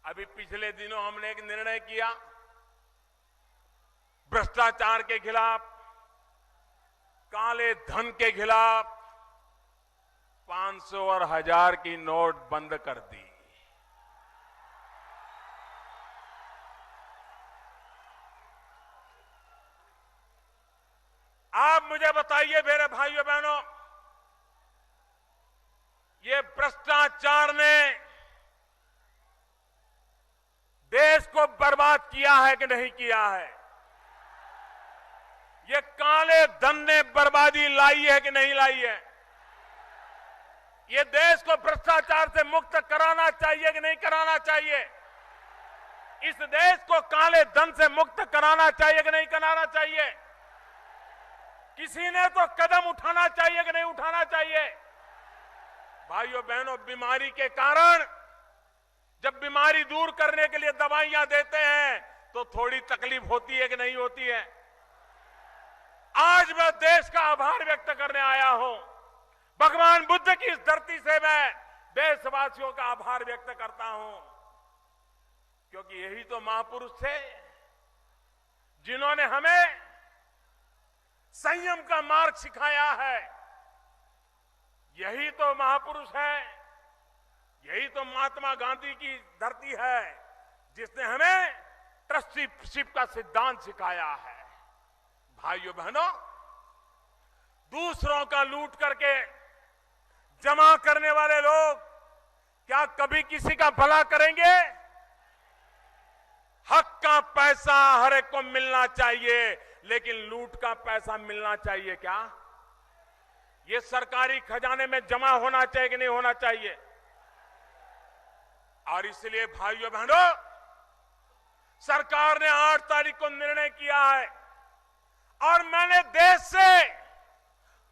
अभी पिछले दिनों हमने एक निर्णय किया भ्रष्टाचार के खिलाफ, काले धन के खिलाफ 500 और 1000 की नोट बंद कर दी। आप मुझे बताइए मेरे भाइयों बहनों, ये भ्रष्टाचार ने देश को बर्बाद किया है कि नहीं किया है? ये काले धन ने बर्बादी लाई है कि नहीं लाई है? ये देश को भ्रष्टाचार से मुक्त कराना चाहिए कि नहीं कराना चाहिए? इस देश को काले धन से मुक्त कराना चाहिए कि नहीं कराना चाहिए? किसी ने तो कदम उठाना चाहिए कि नहीं उठाना चाहिए? भाइयों बहनों, बीमारी के कारण जब बीमारी दूर करने के लिए दवाइयां देते हैं तो थोड़ी तकलीफ होती है कि नहीं होती है? आज मैं देश का आभार व्यक्त करने आया हूं। भगवान बुद्ध की इस धरती से मैं देशवासियों का आभार व्यक्त करता हूं, क्योंकि यही तो महापुरुष थे जिन्होंने हमें संयम का मार्ग सिखाया है। यही तो महापुरुष है, यही तो महात्मा गांधी की धरती है जिसने हमें ट्रस्टीशिप का सिद्धांत सिखाया है। भाइयों बहनों, दूसरों का लूट करके जमा करने वाले लोग क्या कभी किसी का भला करेंगे? हक का पैसा हर एक को मिलना चाहिए, लेकिन लूट का पैसा मिलना चाहिए क्या? ये सरकारी खजाने में जमा होना चाहिए कि नहीं होना चाहिए? और इसलिए भाइयों बहनों, सरकार ने 8 तारीख को निर्णय किया है और मैंने देश से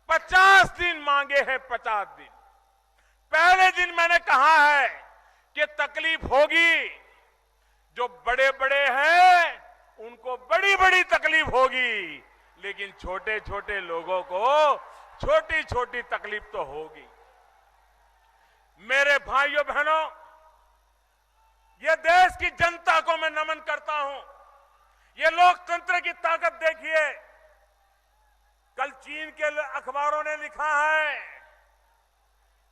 50 दिन मांगे हैं। 50 दिन। पहले दिन मैंने कहा है कि तकलीफ होगी, जो बड़े बड़े हैं उनको बड़ी बड़ी तकलीफ होगी, लेकिन छोटे छोटे लोगों को छोटी छोटी तकलीफ तो होगी। मेरे भाइयों बहनों, ये देश की जनता को मैं नमन करता हूं। ये लोकतंत्र की ताकत देखिए। कल चीन के अखबारों ने लिखा है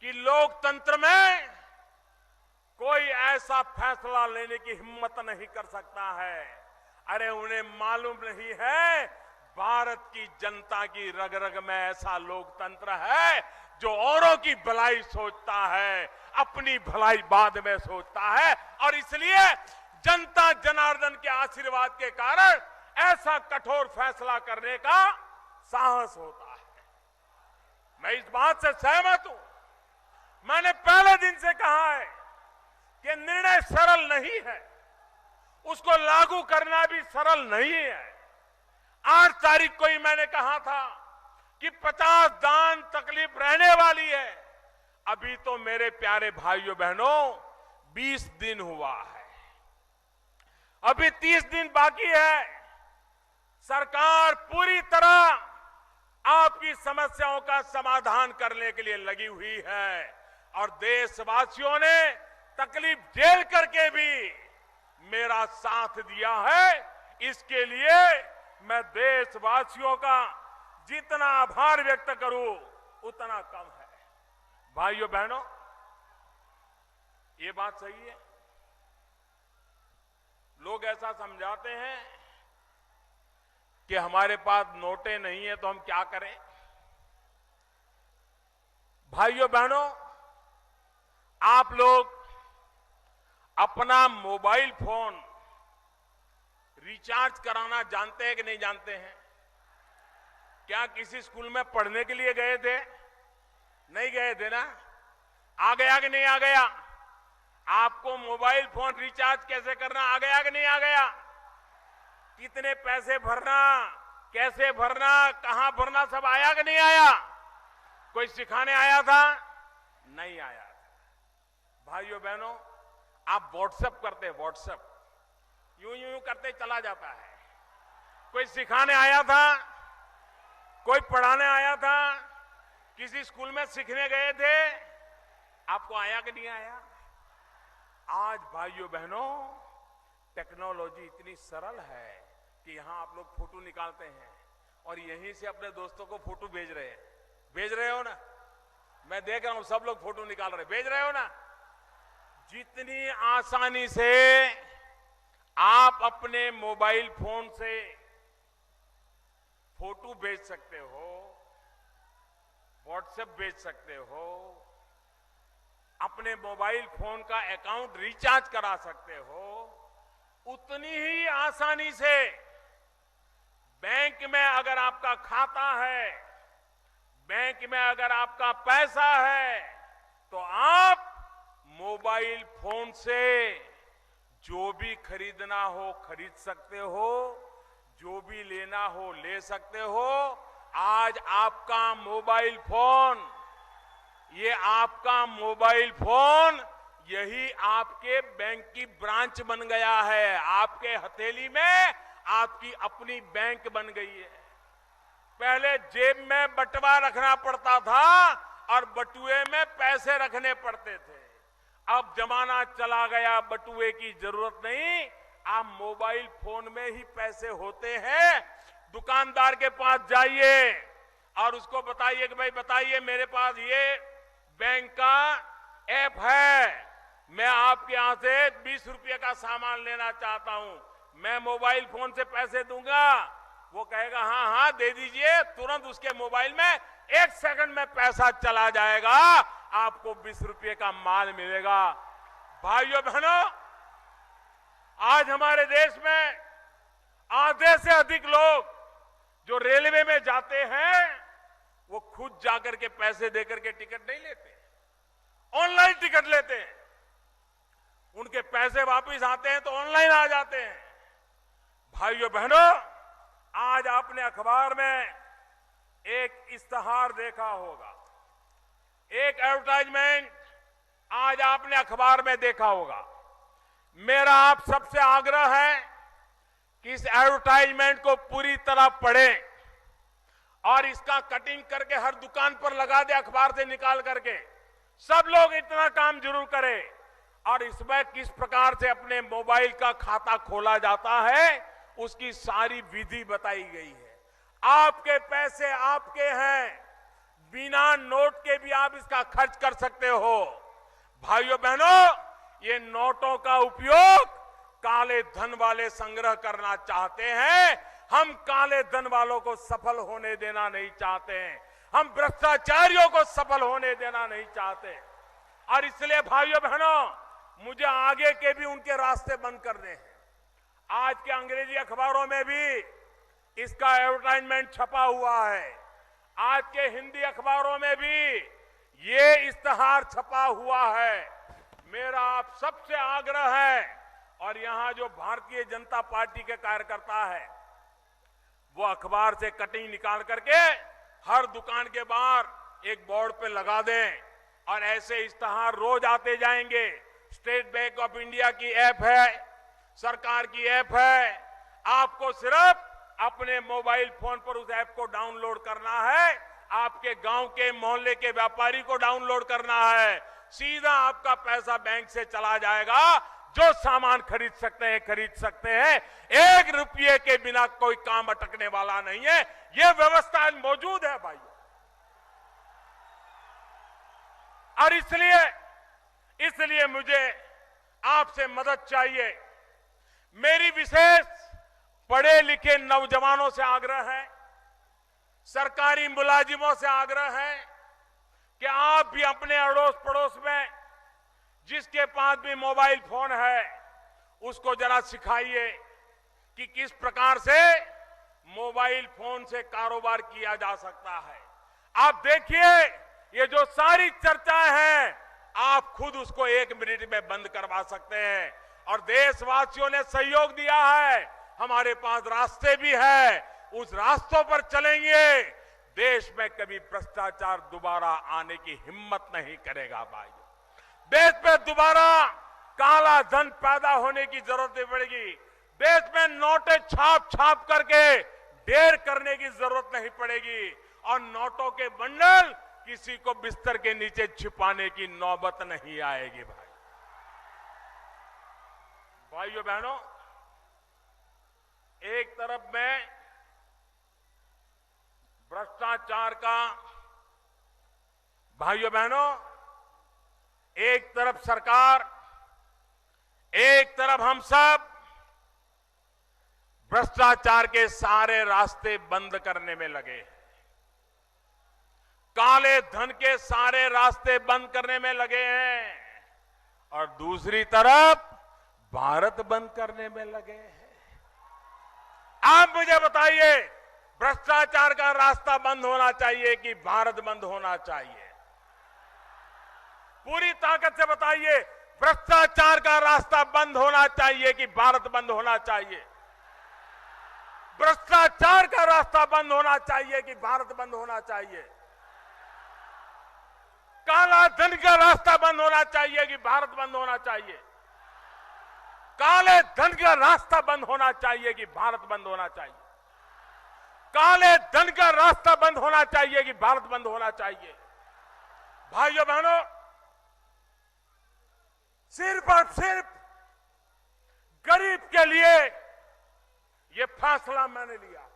कि लोकतंत्र में कोई ऐसा फैसला लेने की हिम्मत नहीं कर सकता है। अरे उन्हें मालूम नहीं है भारत की जनता की रग रग में ऐसा लोकतंत्र है जो औरों की भलाई सोचता है, अपनी भलाई बाद में सोचता है, और इसलिए जनता जनार्दन के आशीर्वाद के कारण ऐसा कठोर फैसला करने का साहस होता है। मैं इस बात से सहमत हूं। मैंने पहले दिन से कहा है कि निर्णय सरल नहीं है, उसको लागू करना भी सरल नहीं है। 8 तारीख को ही मैंने कहा था कि 50 दान तकलीफ रहने वाली है। अभी तो मेरे प्यारे भाइयों बहनों 20 दिन हुआ है, अभी 30 दिन बाकी है। सरकार पूरी तरह आपकी समस्याओं का समाधान करने के लिए लगी हुई है और देशवासियों ने तकलीफ झेल करके भी मेरा साथ दिया है। इसके लिए मैं देशवासियों का जितना आभार व्यक्त करूं उतना कम है। भाइयों बहनों, ये बात सही है। लोग ऐसा समझाते हैं कि हमारे पास नोटें नहीं है तो हम क्या करें। भाइयों बहनों, आप लोग अपना मोबाइल फोन रिचार्ज कराना जानते हैं कि नहीं जानते हैं? क्या किसी स्कूल में पढ़ने के लिए गए थे? नहीं गए थे ना? आ गया कि नहीं आ गया? आपको मोबाइल फोन रिचार्ज कैसे करना आ गया कि नहीं आ गया? कितने पैसे भरना, कैसे भरना, कहां भरना, सब आया कि नहीं आया? कोई सिखाने आया था? नहीं आया था। भाइयों बहनों, आप व्हाट्सएप करते, व्हाट्सएप यूं यूं करते चला जाता है। कोई सिखाने आया था? कोई पढ़ाने आया था? किसी स्कूल में सीखने गए थे? आपको आया कि नहीं आया? आज भाइयों बहनों, टेक्नोलॉजी इतनी सरल है कि यहां आप लोग फोटो निकालते हैं और यहीं से अपने दोस्तों को फोटो भेज रहे हैं। भेज रहे हो ना? मैं देख रहा हूं सब लोग फोटो निकाल रहे हैं। भेज रहे हो ना? जितनी आसानी से आप अपने मोबाइल फोन से फोटो भेज सकते हो, व्हाट्सएप भेज सकते हो, अपने मोबाइल फोन का अकाउंट रिचार्ज करा सकते हो, उतनी ही आसानी से बैंक में अगर आपका खाता है, बैंक में अगर आपका पैसा है, तो आप मोबाइल फोन से जो भी खरीदना हो खरीद सकते हो, जो भी लेना हो ले सकते हो। आज आपका मोबाइल फोन, ये आपका मोबाइल फोन यही आपके बैंक की ब्रांच बन गया है। आपके हथेली में आपकी अपनी बैंक बन गई है। पहले जेब में बटुआ रखना पड़ता था और बटुए में पैसे रखने पड़ते थे। अब जमाना चला गया, बटुए की जरूरत नहीं, आप मोबाइल फोन में ही पैसे होते हैं। दुकानदार के पास जाइए और उसको बताइए कि भाई बताइए मेरे पास ये बैंक का ऐप है, मैं आपके यहां से 20 रुपये का सामान लेना चाहता हूं, मैं मोबाइल फोन से पैसे दूंगा। वो कहेगा हाँ हाँ दे दीजिए, तुरंत उसके मोबाइल में 1 सेकंड में पैसा चला जाएगा, आपको 20 रुपये का माल मिलेगा। भाइयों बहनों, आज हमारे देश में आधे से अधिक लोग जो रेलवे में जाते हैं वो खुद जाकर के पैसे देकर के टिकट नहीं लेते, ऑनलाइन टिकट लेते हैं। उनके पैसे वापस आते हैं तो ऑनलाइन आ जाते हैं। भाइयों बहनों, आज आपने अखबार में एक इश्तहार देखा होगा, एक एडवर्टाइजमेंट आज आपने अखबार में देखा होगा। मेरा आप सबसे आग्रह है कि इस एडवर्टाइजमेंट को पूरी तरह पढ़ें और इसका कटिंग करके हर दुकान पर लगा दे, अखबार से निकाल करके। सब लोग इतना काम जरूर करें। और इसमें किस प्रकार से अपने मोबाइल का खाता खोला जाता है उसकी सारी विधि बताई गई है। आपके पैसे आपके हैं, बिना नोट के भी आप इसका खर्च कर सकते हो। भाइयों बहनों, ये नोटों का उपयोग काले धन वाले संग्रह करना चाहते हैं। हम काले धन वालों को सफल होने देना नहीं चाहते हैं, हम भ्रष्टाचारियों को सफल होने देना नहीं चाहते। और इसलिए भाइयों बहनों, मुझे आगे के भी उनके रास्ते बंद करने हैं। आज के अंग्रेजी अखबारों में भी इसका एडवर्टाइजमेंट छपा हुआ है, आज के हिंदी अखबारों में भी ये इश्तहार छपा हुआ है। मेरा आप सबसे आग्रह है, और यहां जो भारतीय जनता पार्टी के कार्यकर्ता है वो अखबार से कटिंग निकाल करके हर दुकान के बाहर एक बोर्ड पे लगा दें, और ऐसे इश्तहार रोज आते जाएंगे। स्टेट बैंक ऑफ इंडिया की ऐप है, सरकार की ऐप है, आपको सिर्फ अपने मोबाइल फोन पर उस ऐप को डाउनलोड करना है, आपके गांव के मोहल्ले के व्यापारी को डाउनलोड करना है, सीधा आपका पैसा बैंक से चला जाएगा। जो सामान खरीद सकते हैं खरीद सकते हैं, 1 रुपये के बिना कोई काम अटकने वाला नहीं है। यह व्यवस्था मौजूद है भाइयों। और इसलिए मुझे आपसे मदद चाहिए। मेरी विशेष पढ़े लिखे नौजवानों से आग्रह है, सरकारी मुलाजिमों से आग्रह है कि आप भी अपने अड़ोस पड़ोस में जिसके पास भी मोबाइल फोन है उसको जरा सिखाइए कि किस प्रकार से मोबाइल फोन से कारोबार किया जा सकता है। आप देखिए, ये जो सारी चर्चाएं हैं आप खुद उसको 1 मिनट में बंद करवा सकते हैं। और देशवासियों ने सहयोग दिया है, हमारे पास रास्ते भी है, उस रास्तों पर चलेंगे। देश में कभी भ्रष्टाचार दोबारा आने की हिम्मत नहीं करेगा भाई। देश में दोबारा काला धन पैदा होने की जरूरत नहीं पड़ेगी। देश में नोटें छाप छाप करके ढेर करने की जरूरत नहीं पड़ेगी, और नोटों के बंडल किसी को बिस्तर के नीचे छिपाने की नौबत नहीं आएगी भाई। भाइयों बहनों, एक तरफ में भ्रष्टाचार का, भाइयों बहनों, एक तरफ सरकार, एक तरफ हम सब भ्रष्टाचार के सारे रास्ते बंद करने में लगे हैं, काले धन के सारे रास्ते बंद करने में लगे हैं, और दूसरी तरफ भारत बंद करने में लगे हैं। आप मुझे बताइए, भ्रष्टाचार का रास्ता बंद होना चाहिए कि भारत बंद होना चाहिए? पूरी ताकत से बताइए, भ्रष्टाचार का रास्ता बंद होना चाहिए कि भारत बंद होना चाहिए? भ्रष्टाचार का रास्ता बंद होना चाहिए कि भारत बंद होना चाहिए? काला धन का रास्ता बंद होना चाहिए कि भारत बंद होना चाहिए? काले धन का रास्ता बंद होना चाहिए कि भारत बंद होना चाहिए? काले धन का रास्ता बंद होना चाहिए कि भारत बंद होना चाहिए? भाइयों बहनों, सिर्फ और सिर्फ गरीब के लिए ये फैसला मैंने लिया।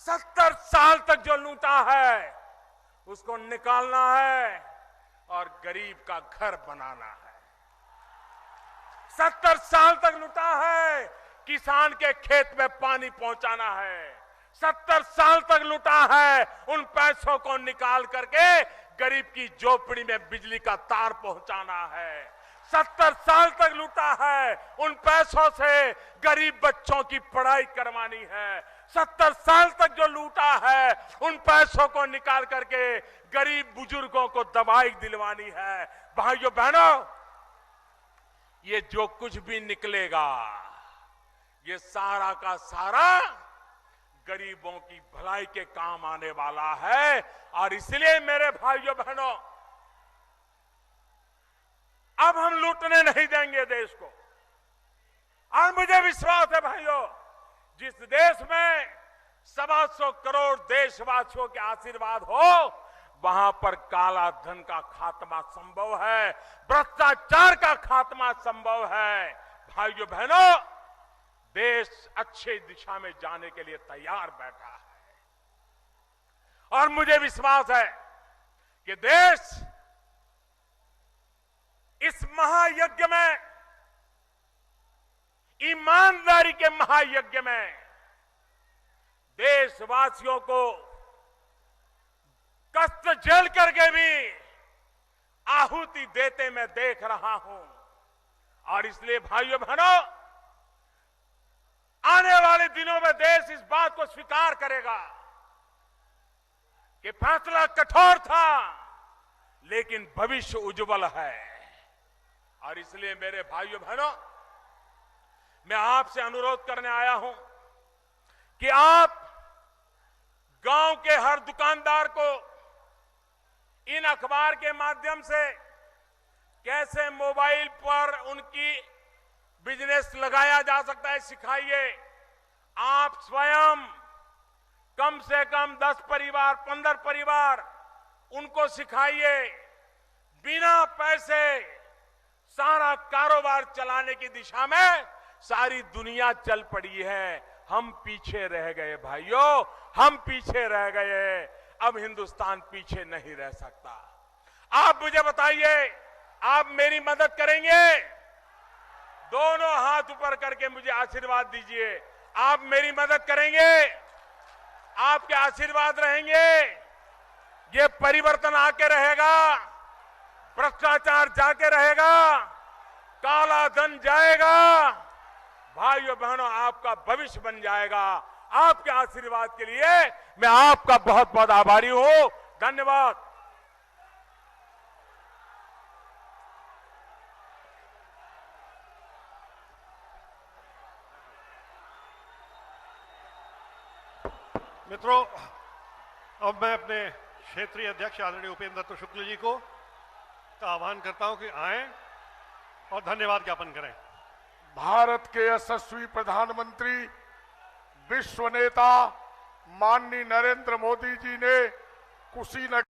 70 साल तक जो लूटा है उसको निकालना है और गरीब का घर बनाना है। 70 साल तक लूटा है, किसान के खेत में पानी पहुंचाना है। 70 साल तक लूटा है, उन पैसों को निकाल करके गरीब की झोपड़ी में बिजली का तार पहुंचाना है। 70 साल तक लूटा है, उन पैसों से गरीब बच्चों की पढ़ाई करवानी है। 70 साल तक जो लूटा है, उन पैसों को निकाल करके गरीब बुजुर्गों को दवाई दिलवानी है। भाइयों बहनों, ये जो कुछ भी निकलेगा, ये सारा का सारा गरीबों की भलाई के काम आने वाला है। और इसलिए मेरे भाइयों बहनों, अब हम लूटने नहीं देंगे देश को। और मुझे विश्वास है भाइयों, जिस देश में 125 करोड़ देशवासियों के आशीर्वाद हो, वहां पर काला धन का खात्मा संभव है, भ्रष्टाचार का खात्मा संभव है। भाइयों बहनों, देश अच्छे दिशा में जाने के लिए तैयार बैठा है। और मुझे विश्वास है कि देश इस महायज्ञ में, ईमानदारी के महायज्ञ में, देशवासियों को कष्ट झेल करके भी आहुति देते मैं देख रहा हूं। और इसलिए भाइयों बहनों, आने वाले दिनों में देश इस बात को स्वीकार करेगा कि फैसला कठोर था, लेकिन भविष्य उज्जवल है। और इसलिए मेरे भाइयों बहनों, मैं आपसे अनुरोध करने आया हूं कि आप गांव के हर दुकानदार को इन अखबार के माध्यम से कैसे मोबाइल पर उनकी बिजनेस लगाया जा सकता है, सिखाइए। आप स्वयं कम से कम 10 परिवार, 15 परिवार उनको सिखाइए। बिना पैसे सारा कारोबार चलाने की दिशा में सारी दुनिया चल पड़ी है। हम पीछे रह गए भाइयों, हम पीछे रह गए। अब हिंदुस्तान पीछे नहीं रह सकता। आप मुझे बताइए, आप मेरी मदद करेंगे? दोनों हाथ ऊपर करके मुझे आशीर्वाद दीजिए। आप मेरी मदद करेंगे? आपके आशीर्वाद रहेंगे? ये परिवर्तन आके रहेगा, भ्रष्टाचार जाके रहेगा, काला धन जाएगा। भाइयों बहनों, आपका भविष्य बन जाएगा। आपके आशीर्वाद के लिए मैं आपका बहुत बहुत आभारी हूं। धन्यवाद। मित्रों, अब मैं अपने क्षेत्रीय अध्यक्ष आदरणीय उपेंद्र दत्त शुक्ल जी को का आह्वान करता हूं कि आएं और धन्यवाद ज्ञापन करें। भारत के यशस्वी प्रधानमंत्री, विश्व नेता माननीय नरेंद्र मोदी जी ने कुशीनगर